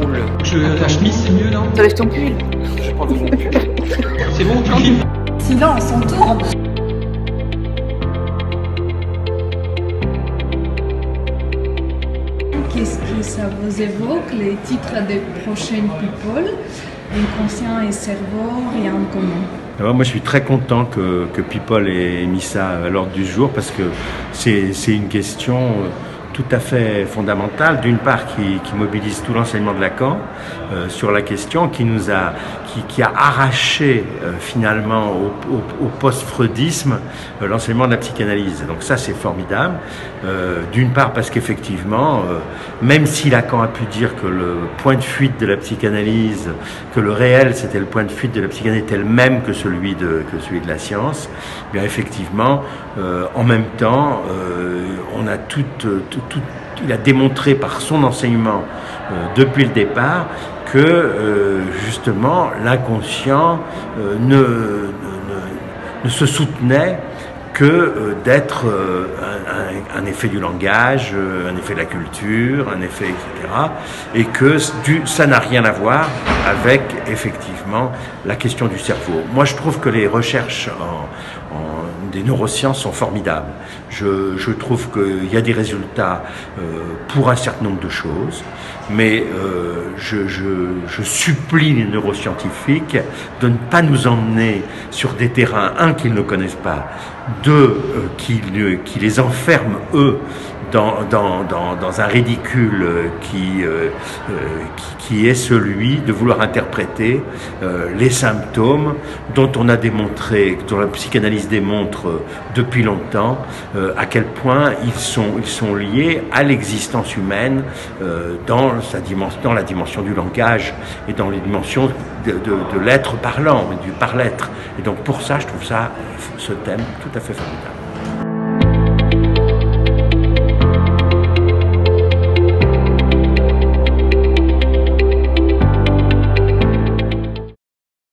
roule. La chemise, c'est mieux, non? T'enlèves ton pull. Je prends mon pull. C'est bon, tu kiffes? Silence, on tourne. Qu'est-ce que ça vous évoque, les titres des prochaines People? Inconscient et cerveau, rien de commun. Alors moi je suis très content que People ait mis ça à l'ordre du jour parce que c'est une question tout à fait fondamentale, d'une part qui mobilise tout l'enseignement de Lacan sur la question, qui a arraché finalement au post-freudisme l'enseignement de la psychanalyse. Donc ça c'est formidable, d'une part parce qu'effectivement, même si Lacan a pu dire que le point de fuite de la psychanalyse, que le réel c'était le point de fuite de la psychanalyse était le même que celui de la science, bien effectivement, en même temps, on a il a démontré par son enseignement depuis le départ que justement l'inconscient ne se soutenait que d'être un effet du langage, un effet de la culture, un effet, etc. Et que ça n'a rien à voir avec, effectivement, la question du cerveau. Moi, je trouve que les recherches des neurosciences sont formidables. Je trouve qu'il y a des résultats pour un certain nombre de choses, mais je supplie les neuroscientifiques de ne pas nous emmener sur des terrains, un, qu'ils ne connaissent pas, deux, qui les enferment, eux, dans un ridicule qui est celui de vouloir interpréter les symptômes dont on a démontré, dont la psychanalyse démontre depuis longtemps à quel point ils sont liés à l'existence humaine dans la dimension du langage et dans les dimensions de l'être parlant, du par-l'être. Et donc pour ça, je trouve ce thème tout à fait formidable.